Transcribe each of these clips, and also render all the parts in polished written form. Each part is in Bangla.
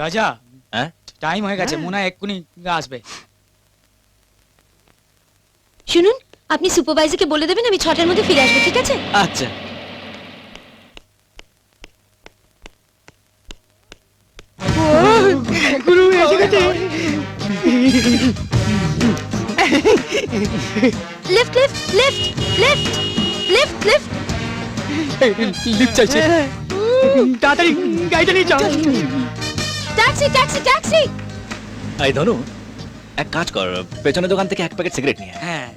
রাজা হ্যাঁ টাইম হয়ে গেছে, মনে হয় এক্ষুনি আসবে। শুনুন, আপনি সুপারভাইজারকে বলে দেবেন আমি 6টার মধ্যে ফিরে আসবো, ঠিক আছে? আচ্ছা। গুরু এসে গেছে। Lift lift lift lift lift lift. Lift চাইছে, তাড়াতাড়ি গাড়িটা নিয়ে চল। Taxi taxi taxi. এই ধনু, এক কাজ কর, পেছনের দোকান থেকে এক প্যাকেট সিগারেট নিয়ে আয়। হ্যাঁ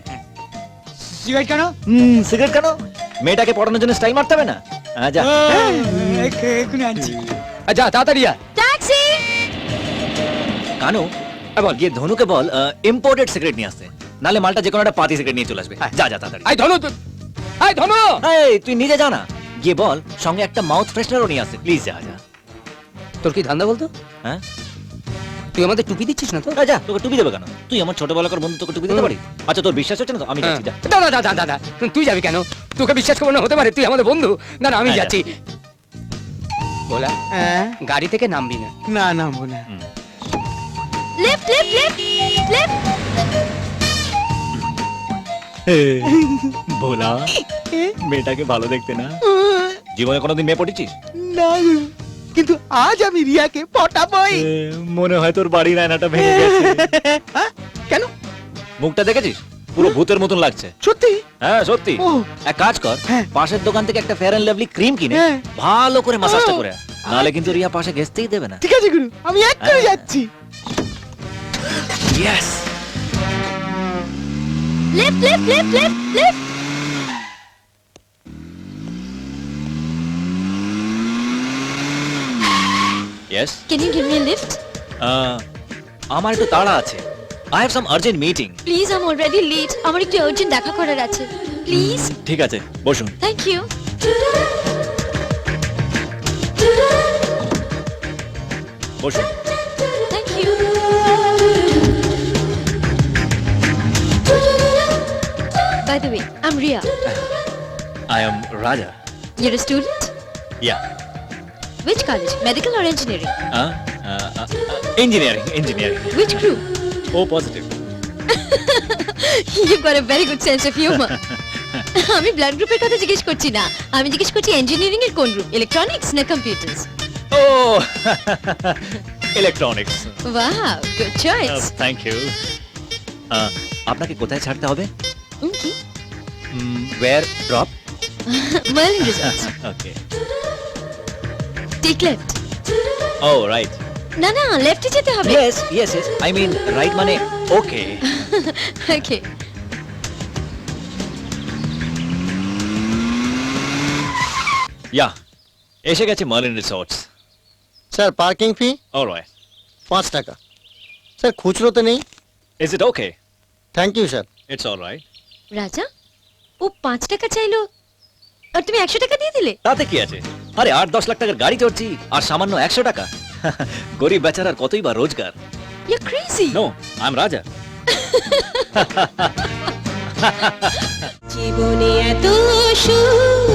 সিগারেট কেন? সিগারেট কেন? মেয়েটাকে পড়ানোর জন্য স্টাইল মারতে হবে না? যা। এক্ষুনি আনছি। যা তাড়াতাড়ি যা। ট্যাক্সি। কানু, বল গিয়ে ধনুকে বল ইম্পোর্টেড সিগারেট নিয়ে আসতে, নালে মালটা যে কোনো একটা পাতি সিগারেট নিয়ে চলে আসবে। যা যা তাড়াতাড়ি। আই ধনু, আই ধনু। এই তুই নিজে যা না, গিয়ে বল সঙ্গে একটা মাউথ ফ্রেশনারও নিয়ে আসতে, প্লিজ যা যা। তোর কি ধান্দা বলতো? হ্যাঁ তুই আমাদের টুপি দিচ্ছিস না তো? যা, তোকে টুপি দেবে কেন? তুই আমার ছোটবেলাকার বন্ধু, তোকে টুপি দিতে পারি? আচ্ছা তোর বিশ্বাস হচ্ছে না তো, আমি যাচ্ছি। যা। দাদা দাদা দাদা, তুই যাবি কেন? তোকে বিশ্বাস করবো না হতে পারে, তুই আমাদের বন্ধু। না না আমি হ্যাঁ, যাচ্ছি। বলা গাড়ি থেকে নামবি না। না নামবো না। Lift lift lift lift. Bhola, মেয়েটাকে ভালো দেখতে না? জীবনে কোনোদিন মেয়ে পটেছিস? না গুরু, কিন্তু আজ আমি রিয়াকে পটাবই। মনে হয় তোর বাড়ির আয়নাটা ভেঙে গেছে। হ্যাঁ? কেন? মুখটা দেখেছিস? পুরো ভূতের মতন লাগছে। সত্যি? হ্যাঁ সত্যি। ও। এক কাজ কর, হ্যাঁ। পাশের দোকান থেকে একটা ফেয়ার এন্ড লাভলি ক্রিম কিনে হ্যাঁ। ভালো করে মাসাজটা করে আয়। নাহলে কিন্তু রিয়া পাশে ঘেসতেই দেবে না। ঠিক আছে গুরু, আমি এক্ষুনি হ্যাঁ। যাচ্ছি। Yes. Lift lift lift lift lift. Yes. Can you give me a lift? আমার একটু তাড়া আছে। I have some urgent meeting. Please, I am already late. আমার একটু আর্জেন্ট দেখা করার আছে, প্লিজ। ঠিক আছে, বসুন। Thank you. বসুন। Thank you. By the way, I'm Ria. I am Raja. You're a student? Yeah. Which college? Medical or engineering? Engineering engineering. Which group? O positive. You've got a very good sense of humor. আমি ব্লাড গ্রুপের কথা জিজ্ঞেস করছি না, আমি জিজ্ঞেস করছি ইঞ্জিনিয়ারিং এর কোন গ্রুপ, ইলেকট্রনিক্স না কম্পিউটার্স? ও electronics. Wow, good choice. Thank you. আপনাকে কোথায় ছাড়তে হবে? কি? Where drop? Merlin Resorts. Okay. Take left. ও রাইট। না না, লেফটে যেতে হবে। Yes yes yes, I mean right মানে ওকে। ওকে। ইয়া, এসে গেছে Merlin Resorts. Sir parking fee alright. 5 টাকা। স্যার খুচরো তো নেই? Is it okay? Thank you sir. It's alright. Raja, ও 5 টাকা চাইলো আর তুমি 100 টাকা দিয়ে দিলে? তাতে কি আছে? আরে 8-10 লাখ টাকার গাড়ি চড়ছি আর সামান্য 100 টাকা। গরিব বেচারার কতই বা রোজগার। You're crazy. No, I am রাজা। জীবনে এত সুখ